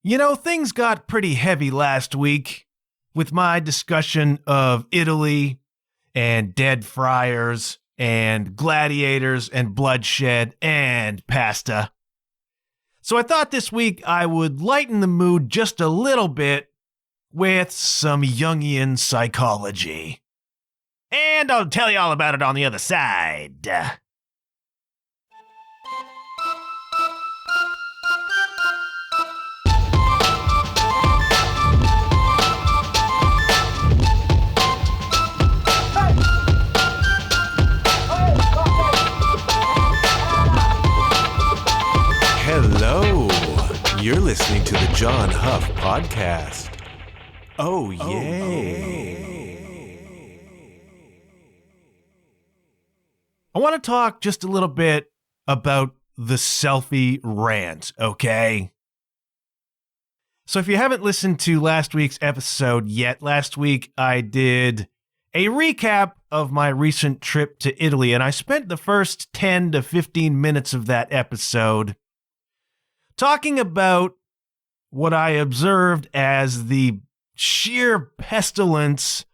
You know, things got pretty heavy last week with my discussion of Italy and dead friars and gladiators and bloodshed and pasta. So I thought this week I would lighten the mood just a little bit with some Jungian psychology. And I'll tell you all about it on the other side. Hello, you're listening to the John Huff Podcast. Oh, yay. I want to talk just a little bit about the Selfie rant, okay? So if you haven't listened to last week's episode yet, last week I did a recap of my recent trip to Italy, and I spent the first 10 to 15 minutes of that episode talking about what I observed as the sheer pestilence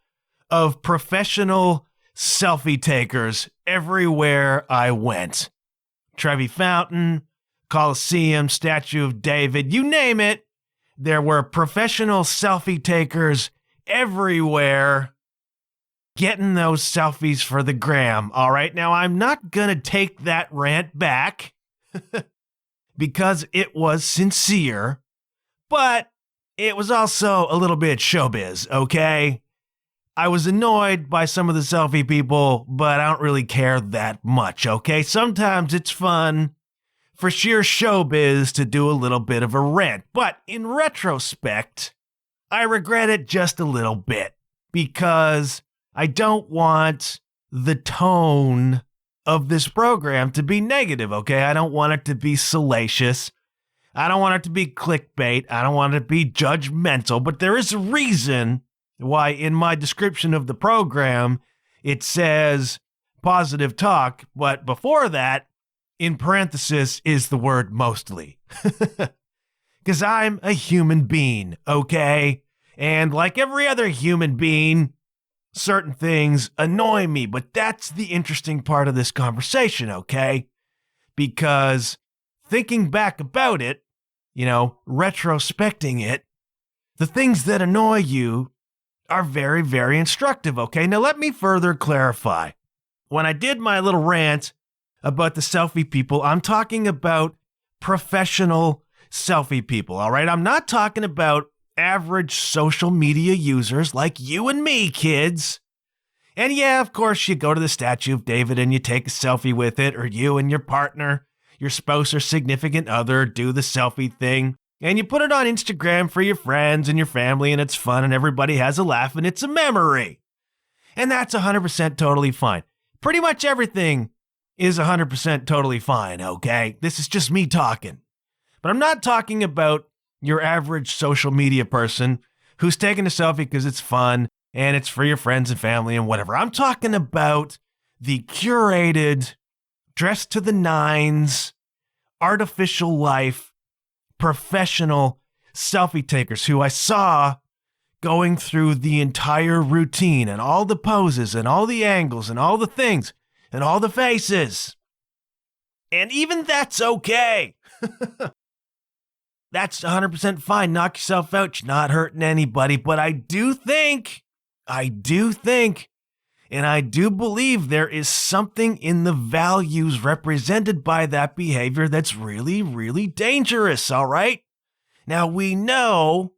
of professional selfie takers everywhere I went. Trevi Fountain, Colosseum, Statue of David, you name it. There were professional selfie takers everywhere getting those selfies for the gram. All right, now I'm not going to take that rant back because it was sincere, but it was also a little bit showbiz, okay? I was annoyed by some of the selfie people, but I don't really care that much, okay? Sometimes it's fun for sheer showbiz to do a little bit of a rant, but in retrospect, I regret it just a little bit because I don't want the tone of this program to be negative, okay? I don't want it to be salacious. I don't want it to be clickbait. I don't want it to be judgmental, but there is a reason why in my description of the program, it says positive talk, but before that, in parenthesis, is the word mostly. Because I'm a human being, okay? And like every other human being, certain things annoy me, but that's the interesting part of this conversation, okay? Because thinking back about it, retrospecting it, the things that annoy you are very, very instructive, okay? Now let me further clarify. When I did my little rant about the selfie people, I'm talking about professional selfie people, all right? I'm not talking about average social media users like you and me, kids. And yeah, of course, you go to the Statue of David and you take a selfie with it, or you and your partner, your spouse or significant other do the selfie thing, and you put it on Instagram for your friends and your family, and it's fun and everybody has a laugh and it's a memory. And that's 100% totally fine. Pretty much everything is 100% totally fine, okay? This is just me talking. But I'm not talking about your average social media person who's taking a selfie because it's fun and it's for your friends and family and whatever. I'm talking about the curated, dressed to the nines, artificial life, professional selfie takers who I saw going through the entire routine and all the poses and all the angles and all the things and all the faces. And even that's okay. That's 100% fine. Knock yourself out. You're not hurting anybody. But I do think, and I do believe there is something in the values represented by that behavior that's really, really dangerous, all right? Now, we know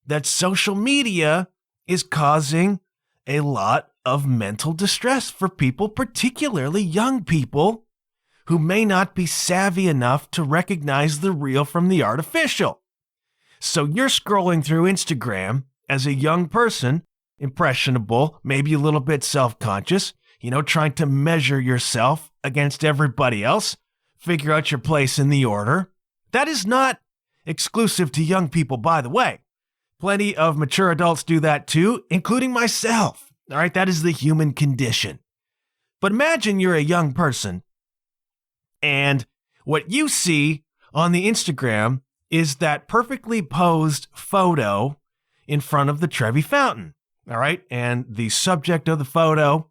that social media is causing a lot of mental distress for people, particularly young people, who may not be savvy enough to recognize the real from the artificial. So you're scrolling through Instagram as a young person, impressionable, maybe a little bit self-conscious, trying to measure yourself against everybody else, figure out your place in the order. That is not exclusive to young people, by the way. Plenty of mature adults do that too, including myself. All right, that is the human condition. But imagine you're a young person and what you see on the Instagram is that perfectly posed photo in front of the Trevi Fountain. All right. And the subject of the photo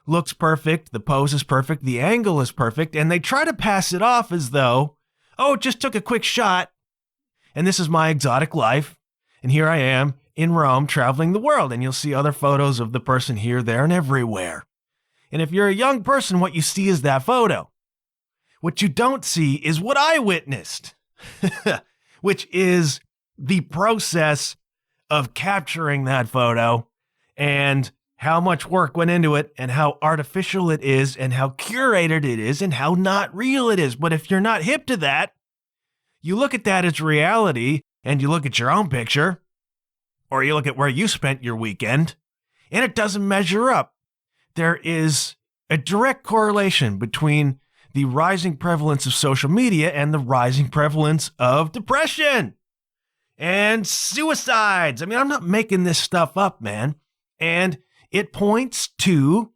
looks perfect. The pose is perfect. The angle is perfect. And they try to pass it off as though, oh, it just took a quick shot. And this is my exotic life. And here I am in Rome traveling the world. And you'll see other photos of the person here, there, and everywhere. And if you're a young person, what you see is that photo. What you don't see is what I witnessed, which is the process of capturing that photo and how much work went into it and how artificial it is and how curated it is and how not real it is. But if you're not hip to that, you look at that as reality and you look at your own picture or you look at where you spent your weekend and it doesn't measure up. There is a direct correlation between the rising prevalence of social media and the rising prevalence of depression and suicides. I mean, I'm not making this stuff up, man. And it points to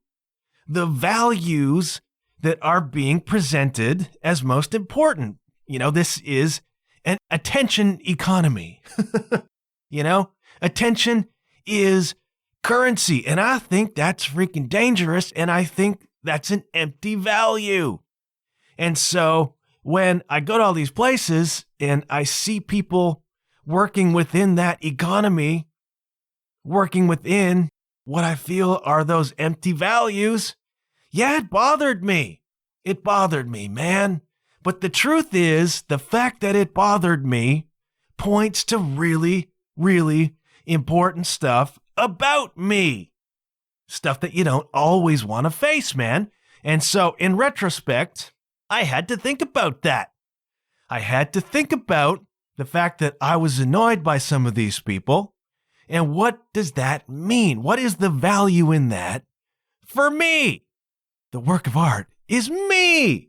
the values that are being presented as most important. You know, this is an attention economy. You know, attention is currency. And I think that's freaking dangerous. And I think that's an empty value. And so when I go to all these places and I see people working within that economy, working within what I feel are those empty values, yeah, it bothered me. It bothered me, man. But the truth is, the fact that it bothered me points to really, really important stuff about me. Stuff that you don't always want to face, man. And so in retrospect, I had to think about that. I had to think about the fact that I was annoyed by some of these people. And what does that mean? What is the value in that for me? The work of art is me.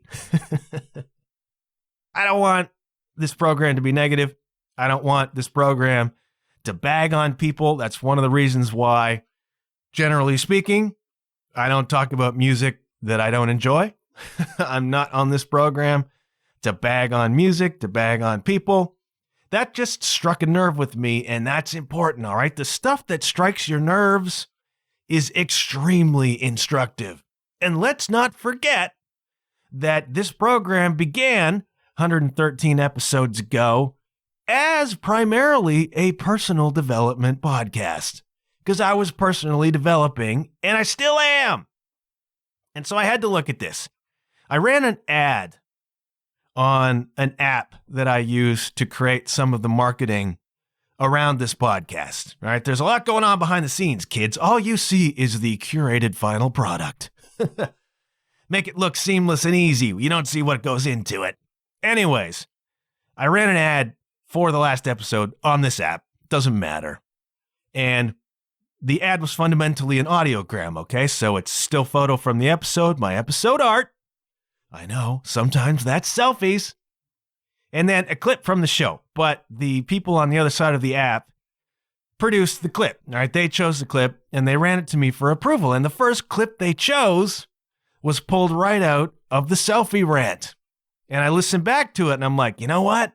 I don't want this program to be negative. I don't want this program to bag on people. That's one of the reasons why, generally speaking, I don't talk about music that I don't enjoy. I'm not on this program to bag on music, to bag on people. That just struck a nerve with me, and that's important, all right? The stuff that strikes your nerves is extremely instructive. And let's not forget that this program began 113 episodes ago as primarily a personal development podcast, because I was personally developing, and I still am. And so I had to look at this. I ran an ad on an app that I use to create some of the marketing around this podcast. All right, there's a lot going on behind the scenes, kids. All you see is the curated final product. Make it look seamless and easy. You don't see what goes into it. Anyways, I ran an ad for the last episode on this app. Doesn't matter. And the ad was fundamentally an audiogram, okay? So it's still photo from the episode, my episode art. I know, sometimes that's selfies. And then a clip from the show. But the people on the other side of the app produced the clip. All right, they chose the clip and they ran it to me for approval. And the first clip they chose was pulled right out of the Selfie rant. And I listened back to it and I'm like, you know what?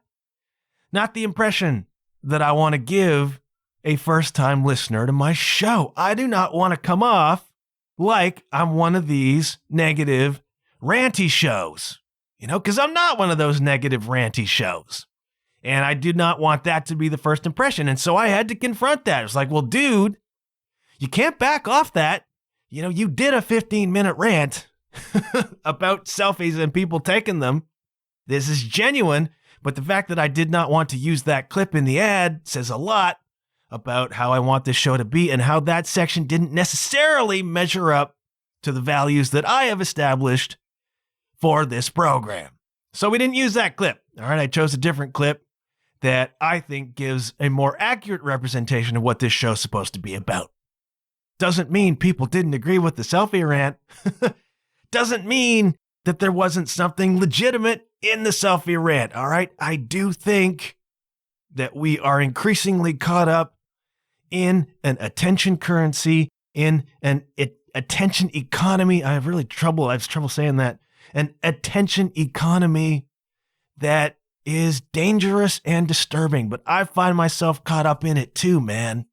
Not the impression that I want to give a first-time listener to my show. I do not want to come off like I'm one of these negative ranty shows, you know, because I'm not one of those negative ranty shows. And I did not want that to be the first impression. And so I had to confront that. It's like, well, dude, you can't back off that. You know, you did a 15-minute rant about selfies and people taking them. This is genuine. But the fact that I did not want to use that clip in the ad says a lot about how I want this show to be and how that section didn't necessarily measure up to the values that I have established for this program. So we didn't use that clip. All right, I chose a different clip that I think gives a more accurate representation of what this show's supposed to be about. Doesn't mean people didn't agree with the selfie rant. Doesn't mean that there wasn't something legitimate in the selfie rant. All right, I do think that we are increasingly caught up in an attention currency, in an attention economy. I have trouble saying that. An attention economy that is dangerous and disturbing, but I find myself caught up in it too, man.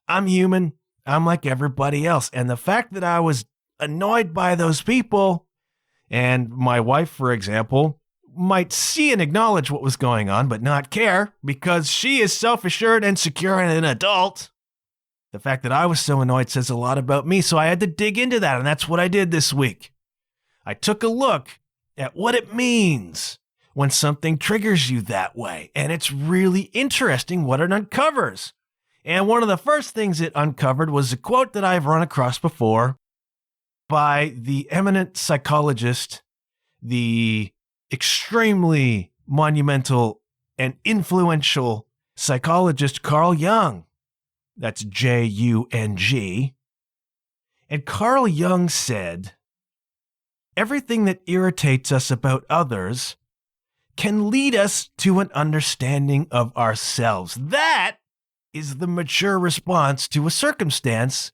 I'm human. I'm like everybody else. And the fact that I was annoyed by those people, and my wife, for example, might see and acknowledge what was going on, but not care because she is self-assured and secure and an adult. The fact that I was so annoyed says a lot about me, so I had to dig into that, and that's what I did this week. I took a look at what it means when something triggers you that way, and it's really interesting what it uncovers. And one of the first things it uncovered was a quote that I've run across before by the eminent psychologist, the extremely monumental and influential psychologist Carl Jung. That's Jung. And Carl Jung said, "Everything that irritates us about others can lead us to an understanding of ourselves." That is the mature response to a circumstance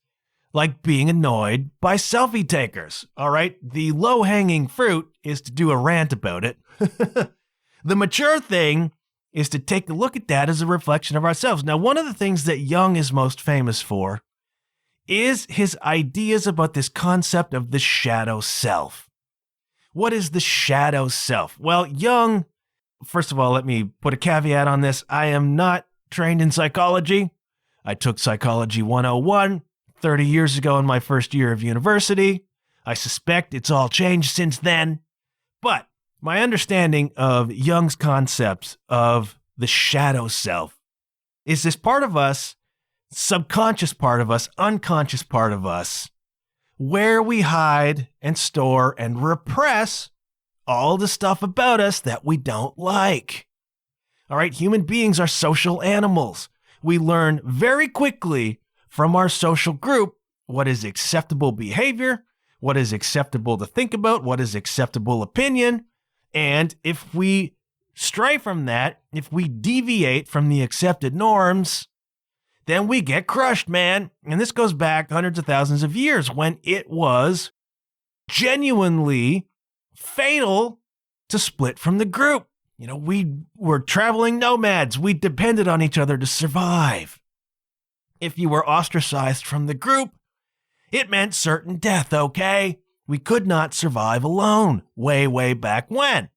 like being annoyed by selfie takers. All right, the low-hanging fruit is to do a rant about it. The mature thing is to take a look at that as a reflection of ourselves. Now, one of the things that Jung is most famous for is his ideas about this concept of the shadow self. What is the shadow self? Well, Jung, first of all, let me put a caveat on this. I am not trained in psychology. I took Psychology 101 30 years ago in my first year of university. I suspect it's all changed since then. But my understanding of Jung's concepts of the shadow self is this part of us, subconscious part of us, unconscious part of us, where we hide and store and repress all the stuff about us that we don't like. All right, human beings are social animals. We learn very quickly from our social group what is acceptable behavior, what is acceptable to think about, what is acceptable opinion. And if we stray from that, if we deviate from the accepted norms, then we get crushed, man. And this goes back hundreds of thousands of years when it was genuinely fatal to split from the group. You know, we were traveling nomads. We depended on each other to survive. If you were ostracized from the group, it meant certain death, okay? We could not survive alone way back when.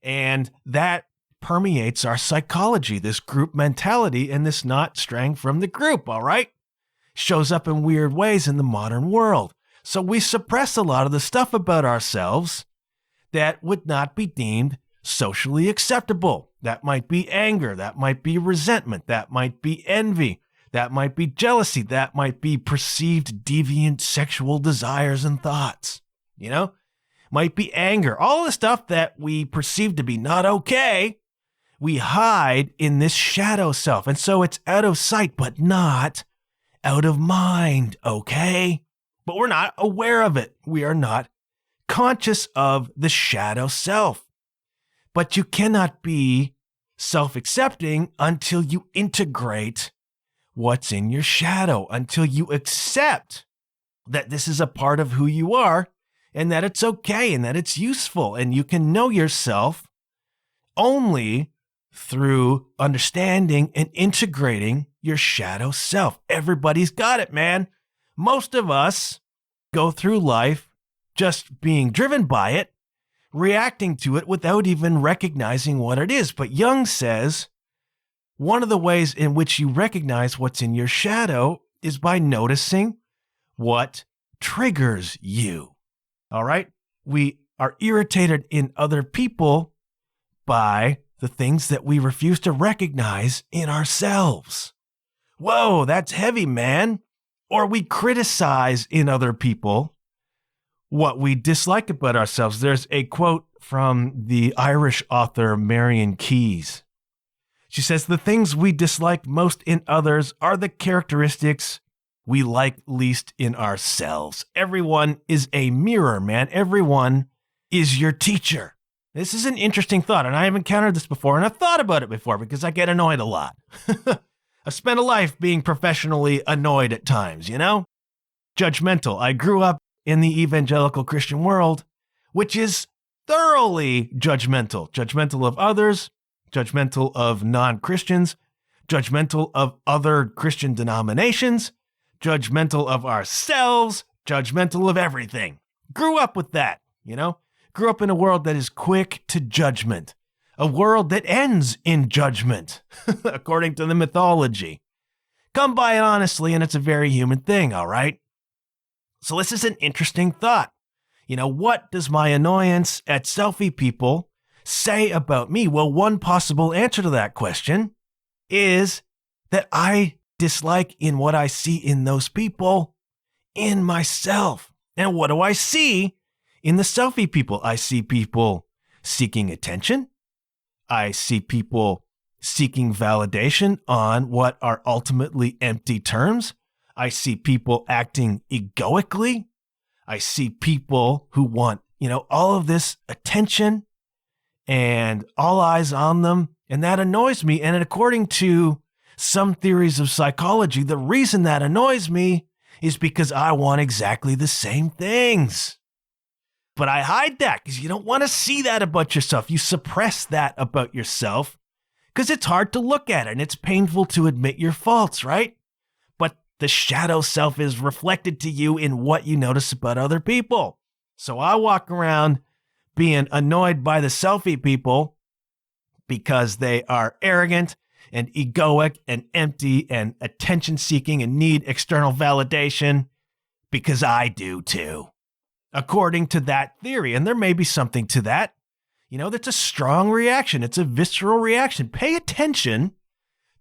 And that permeates our psychology, this group mentality and this not straying from the group, all right? Shows up in weird ways in the modern world. So we suppress a lot of the stuff about ourselves that would not be deemed socially acceptable. That might be anger, that might be resentment, that might be envy, that might be jealousy, that might be perceived deviant sexual desires and thoughts, you know? Might be anger, all the stuff that we perceive to be not okay, we hide in this shadow self. And so it's out of sight, but not out of mind, okay? But we're not aware of it. We are not conscious of the shadow self. But you cannot be self-accepting until you integrate what's in your shadow, until you accept that this is a part of who you are and that it's okay and that it's useful. And you can know yourself only through understanding and integrating your shadow self. Everybody's got it, man. Most of us go through life just being driven by it, reacting to it without even recognizing what it is. But Jung says one of the ways in which you recognize what's in your shadow is by noticing what triggers you. All right? We are irritated in other people by the things that we refuse to recognize in ourselves. Whoa, that's heavy, man. Or we criticize in other people what we dislike about ourselves. There's a quote from the Irish author Marion Keyes. She says, "The things we dislike most in others are the characteristics we like least in ourselves." Everyone is a mirror, man. Everyone is your teacher. This is an interesting thought, and I haven't encountered this before, and I've thought about it before because I get annoyed a lot. I spent a life being professionally annoyed at times, you know? Judgmental. I grew up in the evangelical Christian world, which is thoroughly judgmental. Judgmental of others, judgmental of non-Christians, judgmental of other Christian denominations, judgmental of ourselves, judgmental of everything. Grew up with that, Grew up in a world that is quick to judgment. A world that ends in judgment, according to the mythology. Come by it honestly, and it's a very human thing, all right? So this is an interesting thought. What does my annoyance at selfie people say about me? Well, one possible answer to that question is that I dislike in what I see in those people in myself. And what do I see in the selfie people? I see people seeking attention. I see people seeking validation on what are ultimately empty terms. I see people acting egoically. I see people who want, all of this attention and all eyes on them. And that annoys me. And according to some theories of psychology, the reason that annoys me is because I want exactly the same things. But I hide that because you don't want to see that about yourself. You suppress that about yourself because it's hard to look at it and it's painful to admit your faults, right? But the shadow self is reflected to you in what you notice about other people. So I walk around being annoyed by the selfie people because they are arrogant and egoic and empty and attention-seeking and need external validation because I do too. According to that theory, and there may be something to that, that's a strong reaction. It's a visceral reaction. Pay attention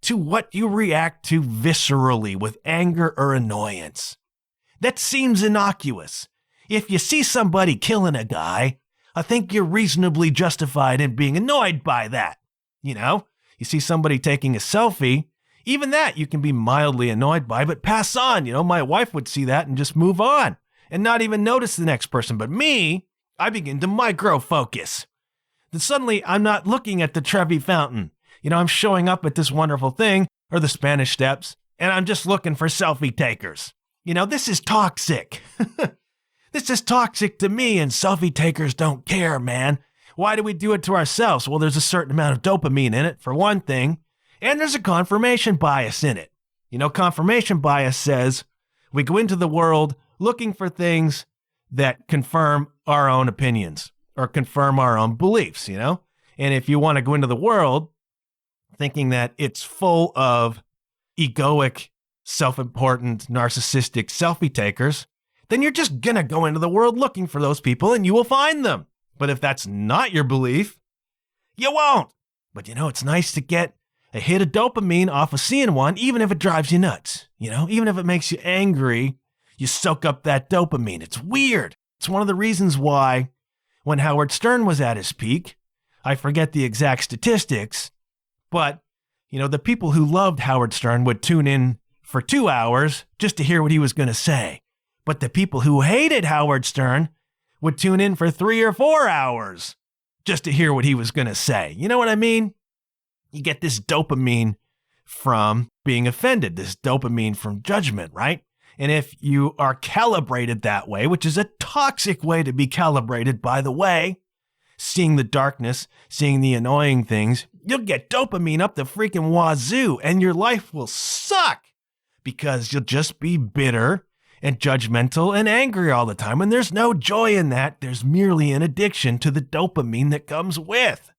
to what you react to viscerally with anger or annoyance. That seems innocuous. If you see somebody killing a guy, I think you're reasonably justified in being annoyed by that. You see somebody taking a selfie, even that you can be mildly annoyed by, but pass on. My wife would see that and just move on and not even notice the next person. But me, I begin to micro-focus. Then suddenly I'm not looking at the Trevi Fountain. I'm showing up at this wonderful thing or the Spanish Steps, and I'm just looking for selfie takers. This is toxic. This is toxic to me, and selfie takers don't care, man. Why do we do it to ourselves? Well, there's a certain amount of dopamine in it, for one thing, and there's a confirmation bias in it. Confirmation bias says we go into the world looking for things that confirm our own opinions or confirm our own beliefs, And if you want to go into the world thinking that it's full of egoic, self-important, narcissistic selfie takers, then you're just going to go into the world looking for those people and you will find them. But if that's not your belief, you won't. But it's nice to get a hit of dopamine off of seeing one, even if it drives you nuts. Even if it makes you angry, you soak up that dopamine. It's weird. It's one of the reasons why when Howard Stern was at his peak, I forget the exact statistics, but, the people who loved Howard Stern would tune in for 2 hours just to hear what he was going to say. But the people who hated Howard Stern would tune in for 3 or 4 hours just to hear what he was going to say. You know what I mean? You get this dopamine from being offended, this dopamine from judgment, right? And if you are calibrated that way, which is a toxic way to be calibrated, by the way, seeing the darkness, seeing the annoying things, you'll get dopamine up the freaking wazoo and your life will suck because you'll just be bitter and judgmental and angry all the time. And there's no joy in that. There's merely an addiction to the dopamine that comes with.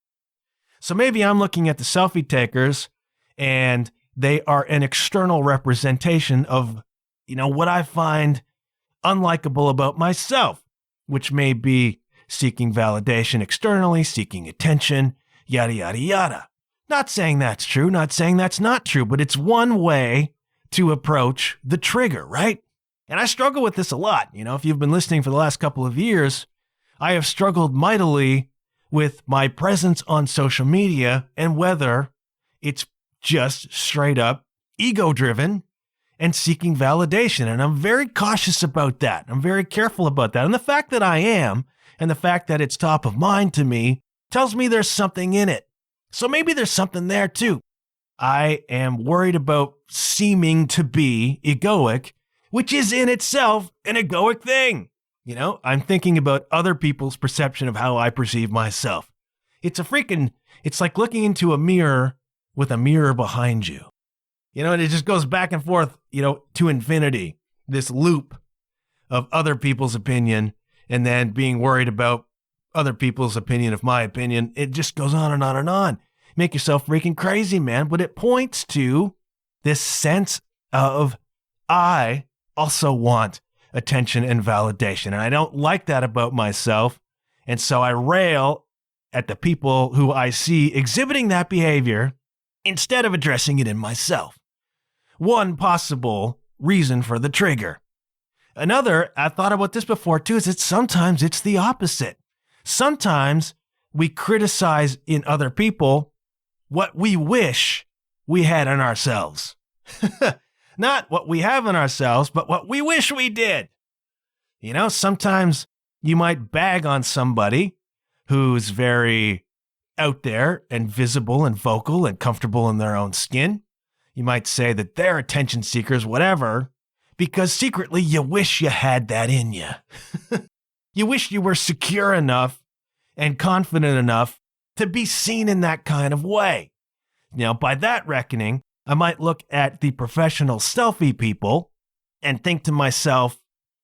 So maybe I'm looking at the selfie takers and they are an external representation of, what I find unlikable about myself, which may be seeking validation externally, seeking attention, yada, yada, yada. Not saying that's true, not saying that's not true, but it's one way to approach the trigger, right? And I struggle with this a lot. If you've been listening for the last couple of years, I have struggled mightily with my presence on social media and whether it's just straight up ego-driven and seeking validation. And I'm very cautious about that. I'm very careful about that. And the fact that I am, and the fact that it's top of mind to me, tells me there's something in it. So maybe there's something there too. I am worried about seeming to be egoic, which is in itself an egoic thing. I'm thinking about other people's perception of how I perceive myself. It's like looking into a mirror with a mirror behind you. And it just goes back and forth, to infinity, this loop of other people's opinion and then being worried about other people's opinion of my opinion. It just goes on and on and on. Make yourself freaking crazy, man. But it points to this sense of I also want attention and validation. And I don't like that about myself. And so I rail at the people who I see exhibiting that behavior instead of addressing it in myself. One possible reason for the trigger. Another, I thought about this before too, is that sometimes it's the opposite. Sometimes we criticize in other people what we wish we had in ourselves. Not what we have in ourselves, but what we wish we did. Sometimes you might bag on somebody who's very out there and visible and vocal and comfortable in their own skin. You might say that they're attention seekers, whatever, because secretly you wish you had that in you. You wish you were secure enough and confident enough to be seen in that kind of way. By that reckoning, I might look at the professional selfie people and think to myself,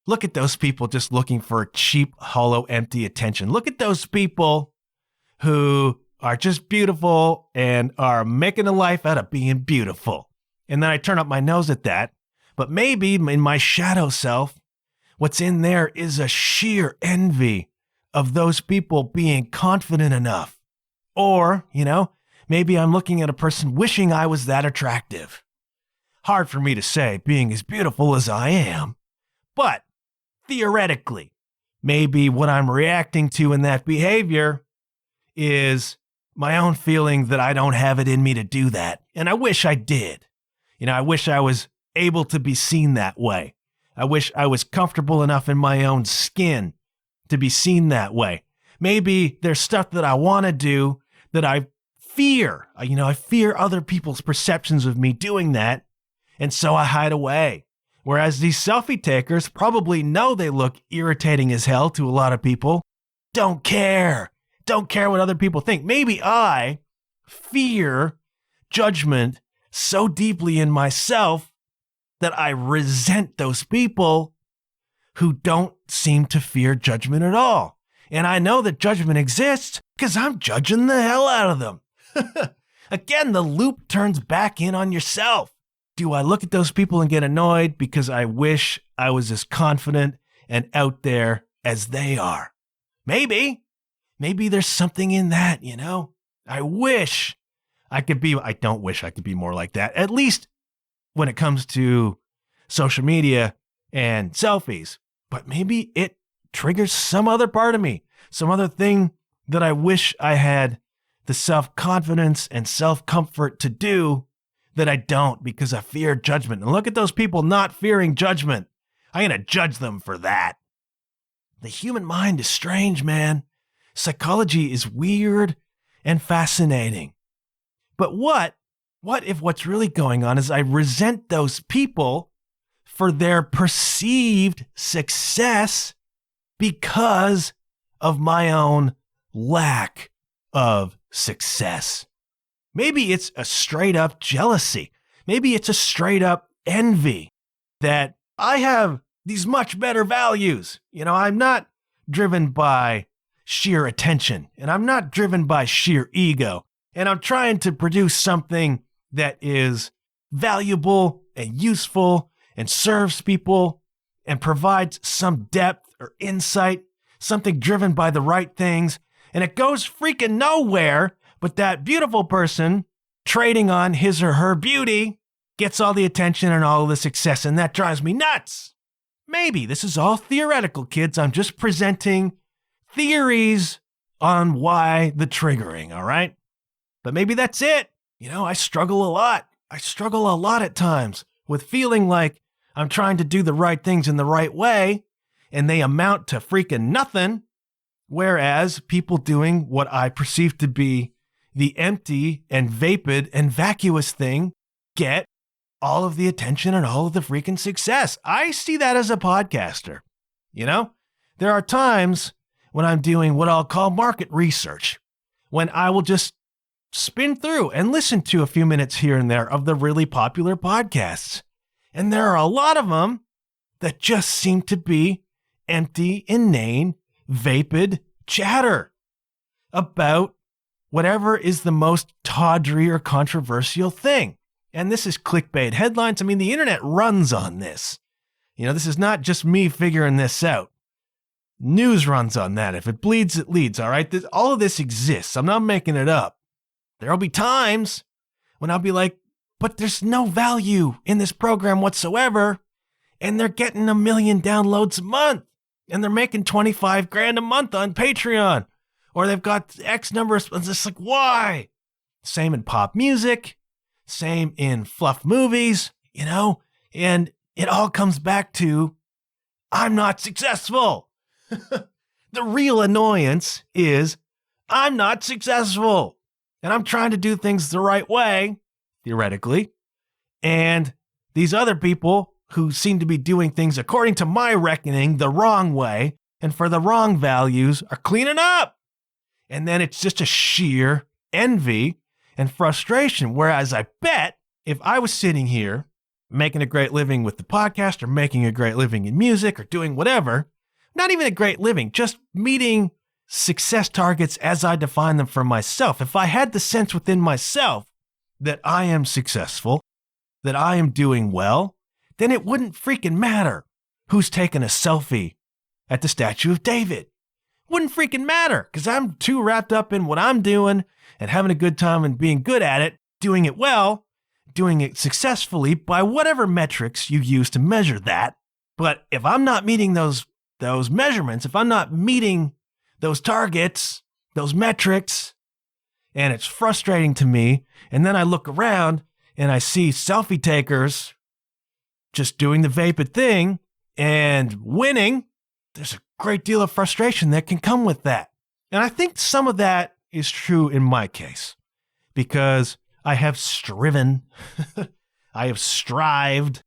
look at those people just looking for cheap, hollow, empty attention. Look at those people who are just beautiful and are making a life out of being beautiful. And then I turn up my nose at that. But maybe in my shadow self, what's in there is a sheer envy of those people being confident enough. Or, maybe I'm looking at a person wishing I was that attractive. Hard for me to say, being as beautiful as I am. But theoretically, maybe what I'm reacting to in that behavior is my own feeling that I don't have it in me to do that. And I wish I did. I wish I was able to be seen that way. I wish I was comfortable enough in my own skin to be seen that way. Maybe there's stuff that I want to do that I fear. I fear other people's perceptions of me doing that. And so I hide away. Whereas these selfie takers probably know they look irritating as hell to a lot of people. Don't care. Don't care what other people think. Maybe I fear judgment so deeply in myself that I resent those people who don't seem to fear judgment at all. And I know that judgment exists because I'm judging the hell out of them. Again, the loop turns back in on yourself. Do I look at those people and get annoyed because I wish I was as confident and out there as they are? Maybe there's something in that, I wish I could be, I don't wish I could be more like that, at least when it comes to social media and selfies. But maybe it triggers some other part of me, some other thing that I wish I had the self-confidence and self-comfort to do that I don't because I fear judgment. And look at those people not fearing judgment. I'm going to judge them for that. The human mind is strange, man. Psychology is weird and fascinating. But what if what's really going on is I resent those people for their perceived success because of my own lack of success? Maybe it's a straight up jealousy. Maybe it's a straight up envy that I have these much better values. I'm not driven by sheer attention and I'm not driven by sheer ego. And I'm trying to produce something that is valuable and useful and serves people and provides some depth or insight, something driven by the right things. And it goes freaking nowhere, but that beautiful person trading on his or her beauty gets all the attention and all of the success, and that drives me nuts. Maybe this is all theoretical, kids. I'm just presenting theories on why the triggering, all right? But maybe that's it. I struggle a lot. I struggle a lot at times with feeling like I'm trying to do the right things in the right way, and they amount to freaking nothing. Whereas people doing what I perceive to be the empty and vapid and vacuous thing get all of the attention and all of the freaking success. I see that as a podcaster. There are times when I'm doing what I'll call market research, when I will just spin through and listen to a few minutes here and there of the really popular podcasts. And there are a lot of them that just seem to be empty, inane, vapid chatter about whatever is the most tawdry or controversial thing. And this is clickbait headlines. I mean, the internet runs on this. This is not just me figuring this out. News runs on that. If it bleeds, it leads, all right? All of this exists. I'm not making it up. There'll be times when I'll be like, but there's no value in this program whatsoever, and they're getting 1 million downloads a month, and they're making $25,000 a month on Patreon, or they've got X number of, it's just like, why? Same in pop music, same in fluff movies, and it all comes back to, I'm not successful. The real annoyance is, I'm not successful, and I'm trying to do things the right way, theoretically, and these other people who seem to be doing things according to my reckoning the wrong way and for the wrong values are cleaning up. And then it's just a sheer envy and frustration. Whereas I bet if I was sitting here making a great living with the podcast or making a great living in music or doing whatever, not even a great living, just meeting success targets as I define them for myself. If I had the sense within myself that I am successful, that I am doing well, then it wouldn't freaking matter who's taking a selfie at the Statue of David. Wouldn't freaking matter, because I'm too wrapped up in what I'm doing and having a good time and being good at it, doing it well, doing it successfully by whatever metrics you use to measure that. But if I'm not meeting those measurements, if I'm not meeting those targets, those metrics, and it's frustrating to me, and then I look around and I see selfie takers just doing the vapid thing and winning, there's a great deal of frustration that can come with that. And I think some of that is true in my case, because I have striven, I have strived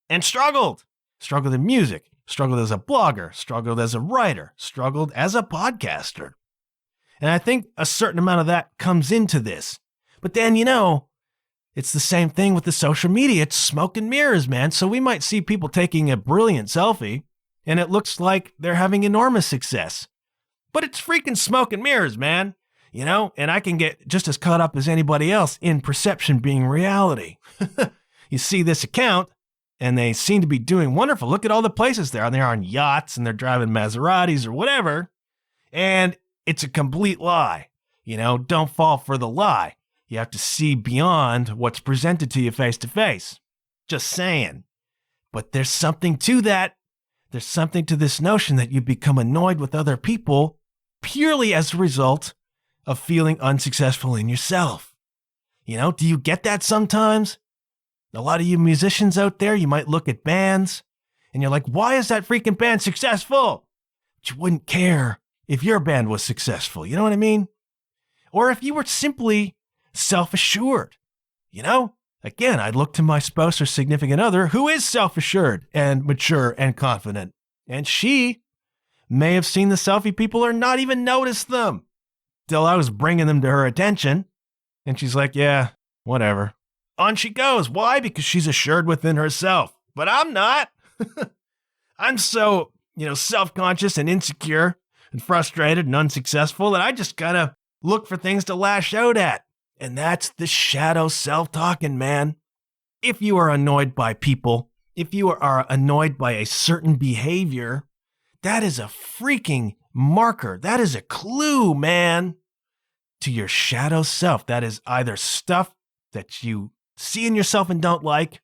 and struggled in music, struggled as a blogger, struggled as a writer, struggled as a podcaster. And I think a certain amount of that comes into this. But then, it's the same thing with the social media. It's smoke and mirrors, man. So we might see people taking a brilliant selfie and it looks like they're having enormous success. But it's freaking smoke and mirrors, man. And I can get just as caught up as anybody else in perception being reality. You see this account and they seem to be doing wonderful. Look at all the places they're on. They're on yachts and they're driving Maseratis or whatever. And it's a complete lie. Don't fall for the lie. You have to see beyond what's presented to you face to face. Just saying. But there's something to that. There's something to this notion that you become annoyed with other people purely as a result of feeling unsuccessful in yourself. Do you get that sometimes? A lot of you musicians out there, you might look at bands and you're like, why is that freaking band successful? But you wouldn't care if your band was successful. You know what I mean? Or if you were simply self-assured. Again, I'd look to my spouse or significant other who is self-assured and mature and confident. And she may have seen the selfie people or not even noticed them till I was bringing them to her attention. And she's like, yeah, whatever. On she goes. Why? Because she's assured within herself. But I'm not. I'm so, self-conscious and insecure and frustrated and unsuccessful that I just gotta look for things to lash out at. And that's the shadow self-talking, man. If you are annoyed by people, if you are annoyed by a certain behavior, that is a freaking marker. That is a clue, man, to your shadow self. That is either stuff that you see in yourself and don't like,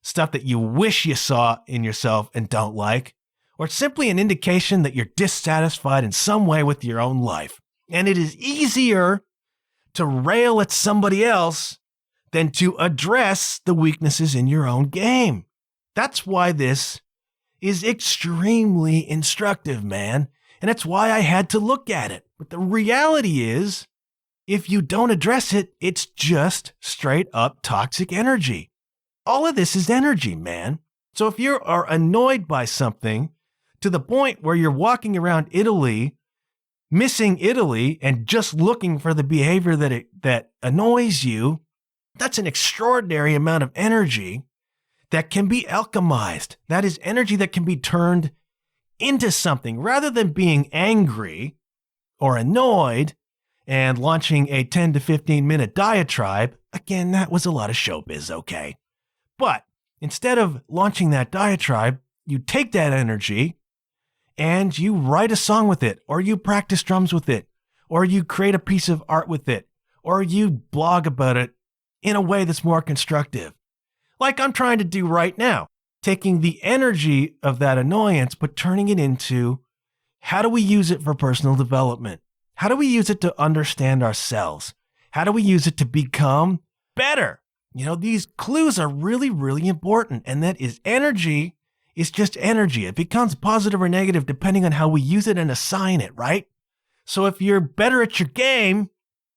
stuff that you wish you saw in yourself and don't like, or simply an indication that you're dissatisfied in some way with your own life. And it is easier to rail at somebody else than to address the weaknesses in your own game. That's why this is extremely instructive, man. And that's why I had to look at it. But the reality is, if you don't address it, it's just straight up toxic energy. All of this is energy, man. So if you are annoyed by something, to the point where you're walking around Italy, missing Italy and just looking for the behavior that annoys you. That's an extraordinary amount of energy that can be alchemized. That is energy that can be turned into something rather than being angry or annoyed and launching a 10 to 15 minute diatribe. Again, that was a lot of showbiz, okay? But instead of launching that diatribe, you take that energy and you write a song with it, or you practice drums with it, or you create a piece of art with it, or you blog about it in a way that's more constructive. Like I'm trying to do right now, taking the energy of that annoyance, but turning it into, how do we use it for personal development? How do we use it to understand ourselves? How do we use it to become better? These clues are really, really important. And that is energy is just energy. It becomes positive or negative depending on how we use it and assign it, right? So if you're better at your game,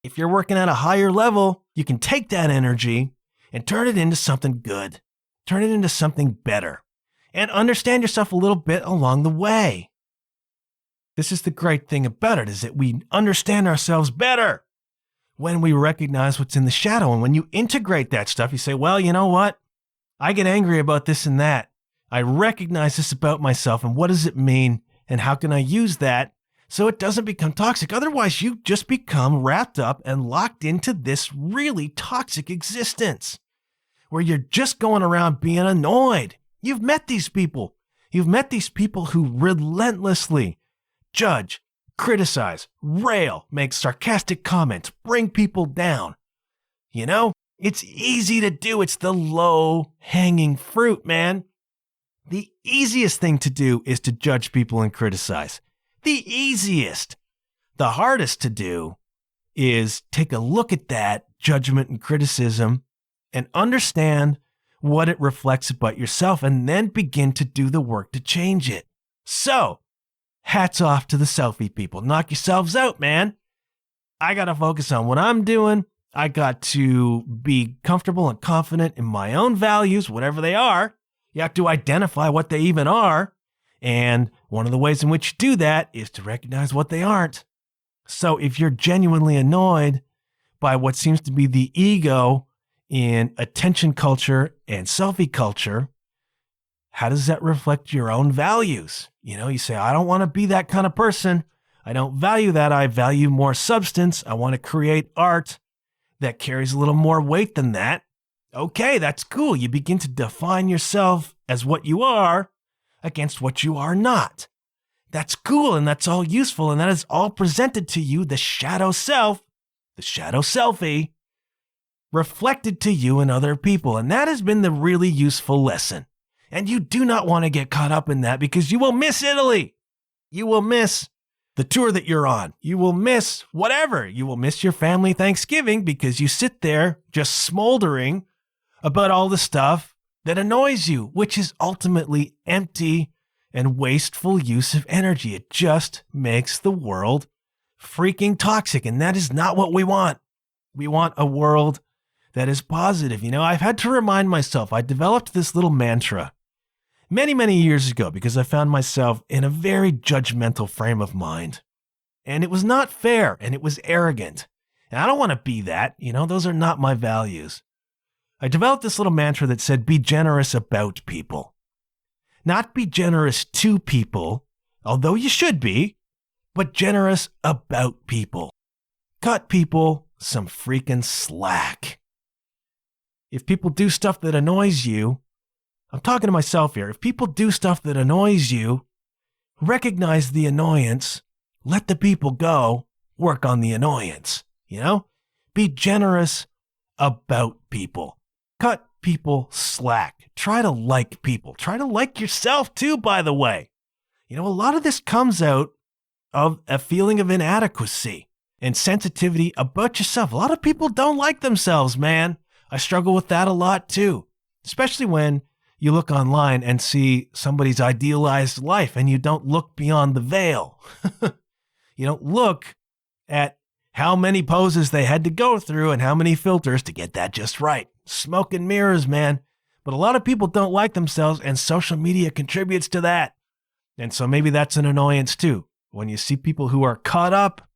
if you're working at a higher level, you can take that energy and turn it into something good. Turn it into something better. And understand yourself a little bit along the way. This is the great thing about it, is that we understand ourselves better when we recognize what's in the shadow. And when you integrate that stuff, you say, well, you know what? I get angry about this and that. I recognize this about myself, and what does it mean? And how can I use that so it doesn't become toxic? Otherwise, you just become wrapped up and locked into this really toxic existence where you're just going around being annoyed. You've met these people. You've met these people who relentlessly judge, criticize, rail, make sarcastic comments, bring people down. It's easy to do. It's the low-hanging fruit, man. The easiest thing to do is to judge people and criticize. The easiest. The hardest to do is take a look at that judgment and criticism and understand what it reflects about yourself, and then begin to do the work to change it. So, hats off to the selfie people. Knock yourselves out, man. I got to focus on what I'm doing. I got to be comfortable and confident in my own values, whatever they are. You have to identify what they even are. And one of the ways in which you do that is to recognize what they aren't. So if you're genuinely annoyed by what seems to be the ego in attention culture and selfie culture, how does that reflect your own values? You say, I don't want to be that kind of person. I don't value that. I value more substance. I want to create art that carries a little more weight than that. Okay, that's cool. You begin to define yourself as what you are against what you are not. That's cool, and that's all useful, and that is all presented to you, the shadow self, the shadow selfie, reflected to you and other people. And that has been the really useful lesson. And you do not want to get caught up in that, because you will miss Italy. You will miss the tour that you're on. You will miss whatever. You will miss your family Thanksgiving because you sit there just smoldering about all the stuff that annoys you, which is ultimately empty and wasteful use of energy. It just makes the world freaking toxic, and that is not what we want. We want a world that is positive. I've had to remind myself, I developed this little mantra many, many years ago because I found myself in a very judgmental frame of mind. And it was not fair, and it was arrogant. And I don't want to be that. Those are not my values. I developed this little mantra that said, be generous about people. Not be generous to people, although you should be, but generous about people. Cut people some freaking slack. If people do stuff that annoys you, I'm talking to myself here. If people do stuff that annoys you, recognize the annoyance, let the people go, work on the annoyance. Be generous about people. Cut people slack. Try to like people. Try to like yourself too, by the way. A lot of this comes out of a feeling of inadequacy and sensitivity about yourself. A lot of people don't like themselves, man. I struggle with that a lot too, especially when you look online and see somebody's idealized life and you don't look beyond the veil. You don't look at how many poses they had to go through and how many filters to get that just right. Smoke and mirrors, man. But a lot of people don't like themselves, and social media contributes to that. And so maybe that's an annoyance too. When you see people who are caught up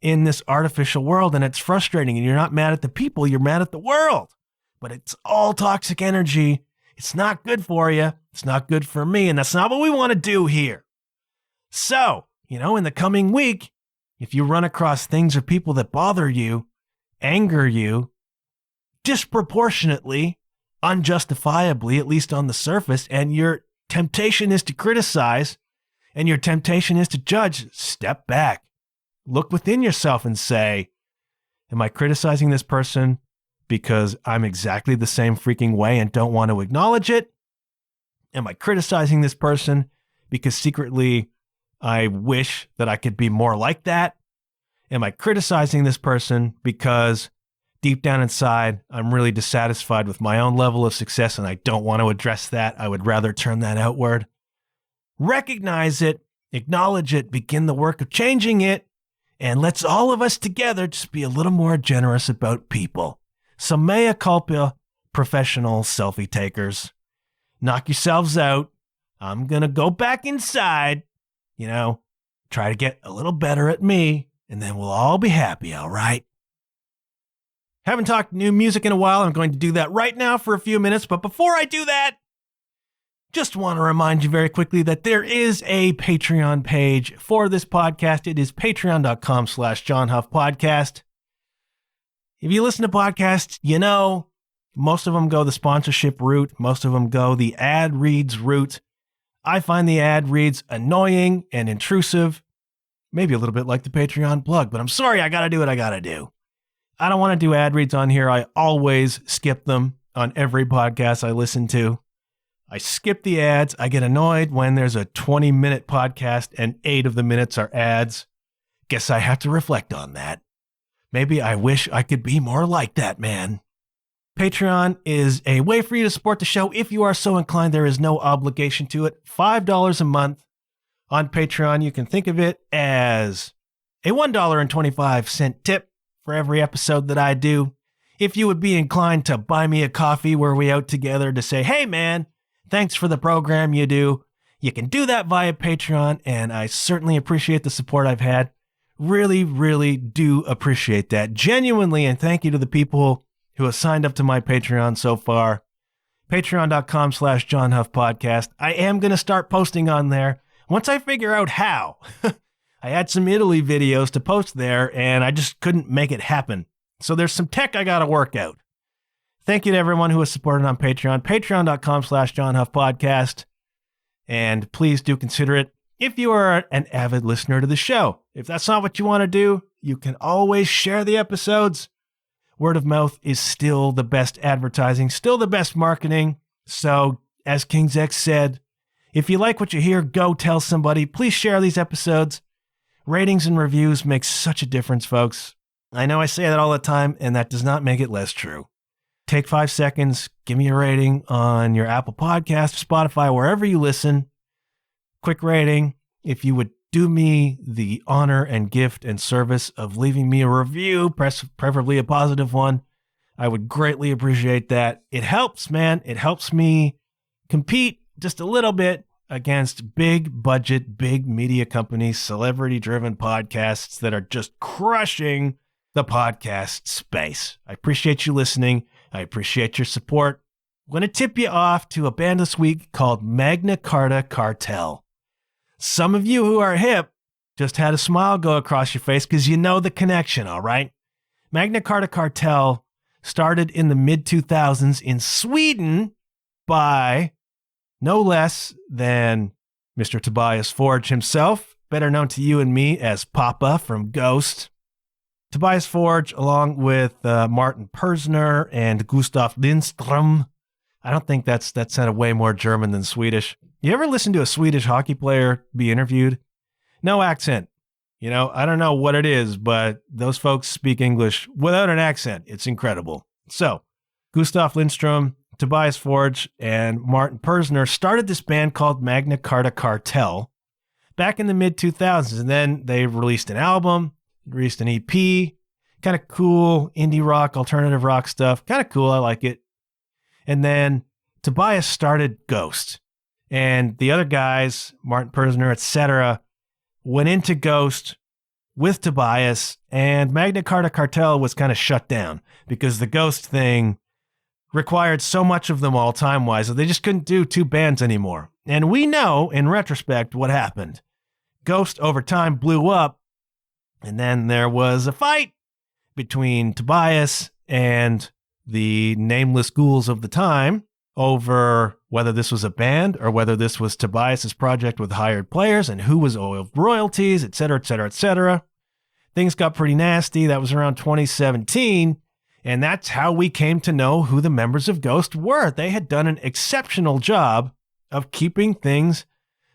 in this artificial world and it's frustrating and you're not mad at the people, you're mad at the world. But it's all toxic energy. It's not good for you. It's not good for me. And that's not what we want to do here. So, in the coming week, if you run across things or people that bother you, anger you, disproportionately, unjustifiably, at least on the surface, and your temptation is to criticize and your temptation is to judge, step back. Look within yourself and say, am I criticizing this person because I'm exactly the same freaking way and don't want to acknowledge it? Am I criticizing this person because secretly I wish that I could be more like that? Am I criticizing this person because deep down inside, I'm really dissatisfied with my own level of success and I don't want to address that? I would rather turn that outward. Recognize it, acknowledge it, begin the work of changing it, and let's all of us together just be a little more generous about people. So mea culpa, professional selfie takers. Knock yourselves out. I'm going to go back inside, try to get a little better at me, and then we'll all be happy, all right? Haven't talked new music in a while. I'm going to do that right now for a few minutes. But before I do that, just want to remind you very quickly that there is a Patreon page for this podcast. It is patreon.com/John Huff Podcast. If you listen to podcasts, most of them go the sponsorship route. Most of them go the ad reads route. I find the ad reads annoying and intrusive. Maybe a little bit like the Patreon plug, but I'm sorry, I got to do what I got to do. I don't want to do ad reads on here. I always skip them on every podcast I listen to. I skip the ads. I get annoyed when there's a 20-minute podcast and 8 of the minutes are ads. Guess I have to reflect on that. Maybe I wish I could be more like that, man. Patreon is a way for you to support the show if you are so inclined. There is no obligation to it. $5 a month on Patreon. You can think of it as a $1.25 tip for every episode that I do. If you would be inclined to buy me a coffee where we out together to say, hey man, thanks for the program you do, you can do that via Patreon, and I certainly appreciate the support I've had. Really, really do appreciate that. Genuinely, and thank you to the people who have signed up to my Patreon so far. Patreon.com/John Huff Podcast. I am going to start posting on there once I figure out how. I had some Italy videos to post there, and I just couldn't make it happen. So there's some tech I got to work out. Thank you to everyone who has supported on Patreon. Patreon.com/John Huff Podcast. And please do consider it if you are an avid listener to the show. If that's not what you want to do, you can always share the episodes. Word of mouth is still the best advertising, still the best marketing. So, as King's X said, if you like what you hear, go tell somebody. Please share these episodes. Ratings and reviews make such a difference, folks. I know I say that all the time, and that does not make it less true. Take 5 seconds, give me a rating on your Apple Podcast, Spotify, wherever you listen. Quick rating. If you would do me the honor and gift and service of leaving me a review, preferably a positive one, I would greatly appreciate that. It helps, man. It helps me compete just a little bit against big budget, big media companies, celebrity-driven podcasts that are just crushing the podcast space. I appreciate you listening. I appreciate your support. I'm going to tip you off to a band this week called Magna Carta Cartel. Some of you who are hip just had a smile go across your face because you know the connection, all right? Magna Carta Cartel started in the mid-2000s in Sweden by no less than Mr. Tobias Forge himself, better known to you and me as Papa from Ghost. Tobias Forge, along with Martin Persner and Gustav Lindström. I don't think that sounded way more German than Swedish. You ever listen to a Swedish hockey player be interviewed? No accent. I don't know what it is, but those folks speak English without an accent. It's incredible. So, Gustav Lindström, Tobias Forge, and Martin Persner started this band called Magna Carta Cartel back in the mid-2000s, and then they released an album, released an EP, kind of cool indie rock, alternative rock stuff, kind of cool, I like it. And then Tobias started Ghost. And the other guys, Martin Persner, etc., went into Ghost with Tobias, and Magna Carta Cartel was kind of shut down because the Ghost thing required so much of them all time-wise that they just couldn't do two bands anymore. And we know, in retrospect, what happened. Ghost, over time, blew up, and then there was a fight between Tobias and the nameless ghouls of the time over whether this was a band or whether this was Tobias's project with hired players and who was owed royalties, etc., etc., etc. Things got pretty nasty. That was around 2017, and that's how we came to know who the members of Ghost were. They had done an exceptional job of keeping things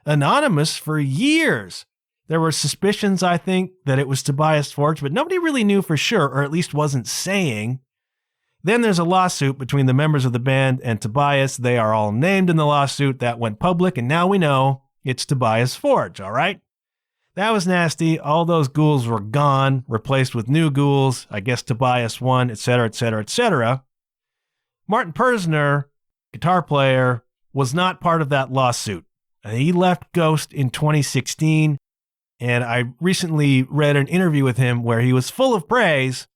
anonymous for years. There were suspicions, I think, that it was Tobias Forge, but nobody really knew for sure, or at least wasn't saying. Then there's a lawsuit between the members of the band and Tobias. They are all named in the lawsuit. That went public, and now we know it's Tobias Forge, all right? That was nasty. All those ghouls were gone, replaced with new ghouls. I guess Tobias won, etc., etc., etc. Martin Persner, guitar player, was not part of that lawsuit. He left Ghost in 2016, and I recently read an interview with him where he was full of praise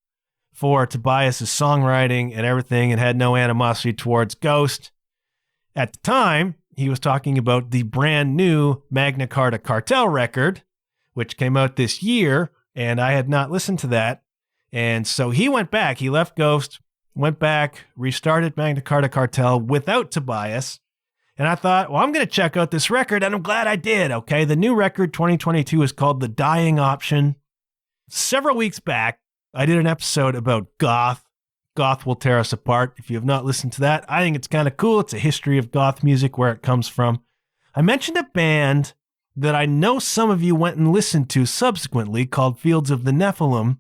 for Tobias's songwriting and everything and had no animosity towards Ghost. At the time, he was talking about the brand new Magna Carta Cartel record, which came out this year, and I had not listened to that. And so he went back. He left Ghost, went back, restarted Magna Carta Cartel without Tobias. And I thought, well, I'm going to check out this record, and I'm glad I did, okay? The new record, 2022, is called The Dying Option. Several weeks back, I did an episode about goth. Goth Will Tear Us Apart. If you have not listened to that, I think it's kind of cool. It's a history of goth music, where it comes from. I mentioned a band that I know some of you went and listened to subsequently called Fields of the Nephilim.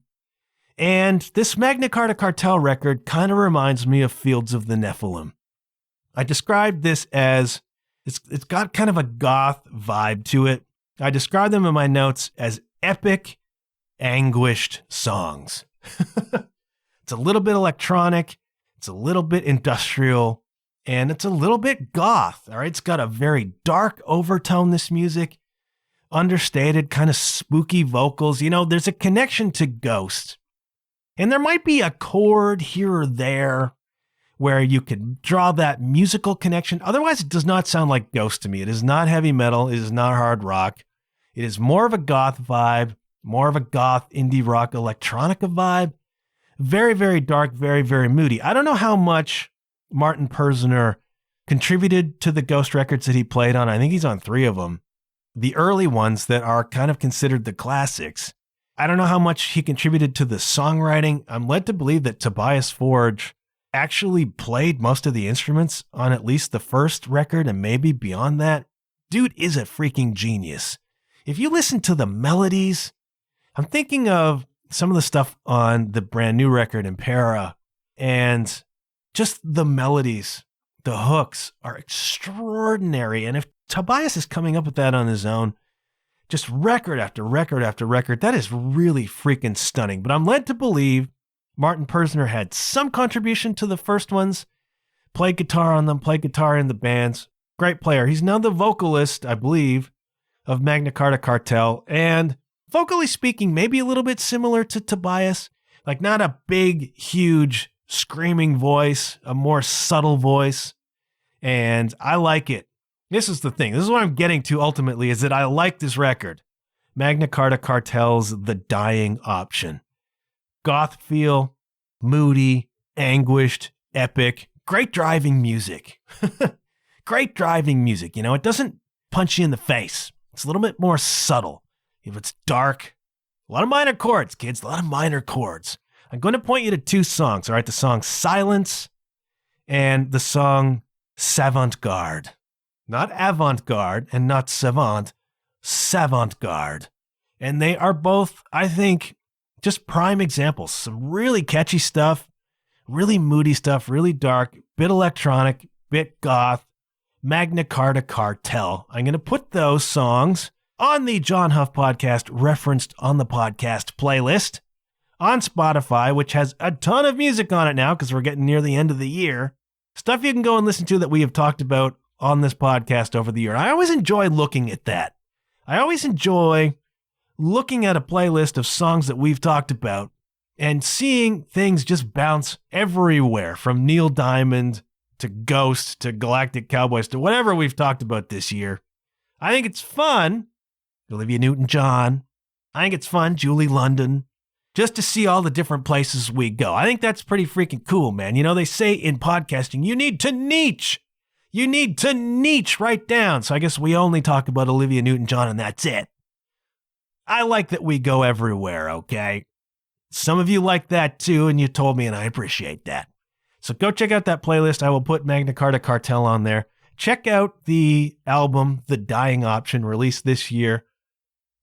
And this Magna Carta Cartel record kind of reminds me of Fields of the Nephilim. I described this as, it's got kind of a goth vibe to it. I described them in my notes as epic, anguished songs. It's a little bit electronic, it's a little bit industrial, and it's a little bit goth, all right? It's got a very dark overtone, this music, understated, kind of spooky vocals. You know, there's a connection to Ghost, and there might be a chord here or there where you could draw that musical connection. Otherwise, it does not sound like Ghost to me. It is not heavy metal. It is not hard rock. It is more of a goth vibe, more of a goth indie rock electronica vibe. Very, very dark, very, very moody. I don't know how much Martin Persner contributed to the Ghost records that he played on. I think he's on 3 of them. The early ones that are kind of considered the classics. I don't know how much he contributed to the songwriting. I'm led to believe that Tobias Forge actually played most of the instruments on at least the first record and maybe beyond that. Dude is a freaking genius. If you listen to the melodies, I'm thinking of some of the stuff on the brand new record, Impera, and just the melodies, the hooks are extraordinary. And if Tobias is coming up with that on his own, just record after record after record, that is really freaking stunning. But I'm led to believe Martin Persner had some contribution to the first ones, played guitar on them, played guitar in the bands. Great player. He's now the vocalist, I believe, of Magna Carta Cartel, and vocally speaking, maybe a little bit similar to Tobias, like not a big, huge, screaming voice, a more subtle voice, and I like it. This is the thing. This is what I'm getting to ultimately, is that I like this record. Magna Carta Cartel's The Dying Option. Goth feel, moody, anguished, epic, great driving music. Great driving music. You know, it doesn't punch you in the face. It's a little bit more subtle. If it's dark, a lot of minor chords, kids, a lot of minor chords. I'm going to point you to 2 songs, all right? The song Silence and the song Savant-Garde. Not avant-garde and not savant, savant-garde. And they are both, I think, just prime examples. Some really catchy stuff, really moody stuff, really dark, bit electronic, bit goth. Magna Carta Cartel. I'm going to put those songs on the John Huff podcast, referenced on the podcast playlist on Spotify, which has a ton of music on it now because we're getting near the end of the year. Stuff you can go and listen to that we have talked about on this podcast over the year. I always enjoy looking at that. I always enjoy looking at a playlist of songs that we've talked about and seeing things just bounce everywhere, from Neil Diamond to Ghost to Galactic Cowboys to whatever we've talked about this year. I think it's fun. Olivia Newton-John. I think it's fun. Julie London. Just to see all the different places we go. I think that's pretty freaking cool, man. You know, they say in podcasting, you need to niche. You need to niche right down. So I guess we only talk about Olivia Newton-John and that's it. I like that we go everywhere, okay? Some of you like that too, and you told me, and I appreciate that. So go check out that playlist. I will put Magna Carta Cartel on there. Check out the album, The Dying Option, released this year.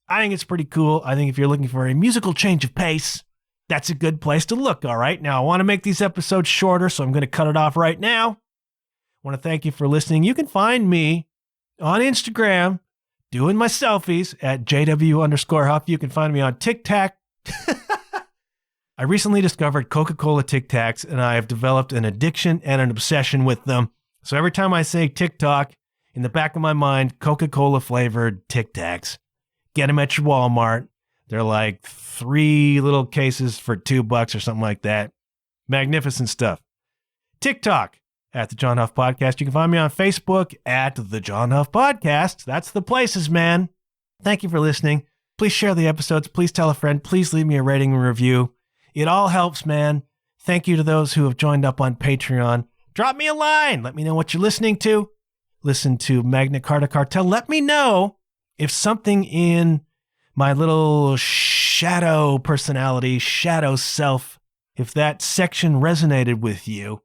I think it's pretty cool. I think if you're looking for a musical change of pace, that's a good place to look, all right? Now, I want to make these episodes shorter, so I'm going to cut it off right now. I want to thank you for listening. You can find me on Instagram doing my selfies at JW_Huff. You can find me on Tic Tac. I recently discovered Coca-Cola Tic Tacs, and I have developed an addiction and an obsession with them. So every time I say TikTok, in the back of my mind, Coca-Cola flavored Tic Tacs. Get them at your Walmart. They're like 3 little cases for $2 or something like that. Magnificent stuff. TikTok at The John Huff Podcast. You can find me on Facebook at The John Huff Podcast. That's the places, man. Thank you for listening. Please share the episodes. Please tell a friend. Please leave me a rating and review. It all helps, man. Thank you to those who have joined up on Patreon. Drop me a line. Let me know what you're listening to. Listen to Magna Carta Cartel. Let me know if something in my little shadow personality, shadow self, if that section resonated with you.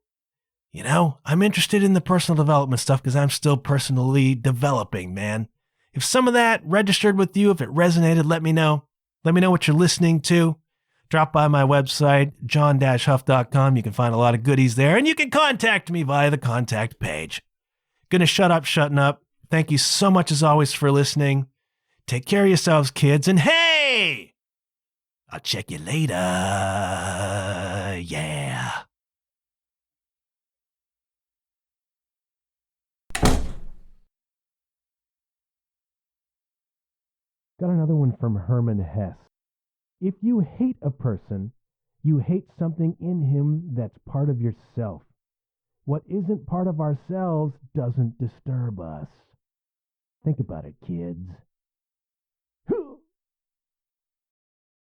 You know, I'm interested in the personal development stuff because I'm still personally developing, man. If some of that registered with you, if it resonated, let me know. Let me know what you're listening to. Drop by my website, john-huff.com. You can find a lot of goodies there, and you can contact me via the contact page. Gonna shutting up. Thank you so much, as always, for listening. Take care of yourselves, kids, and hey, I'll check you later. Yeah. Got another one from Herman Hesse. If you hate a person, you hate something in him that's part of yourself. What isn't part of ourselves doesn't disturb us. Think about it, kids.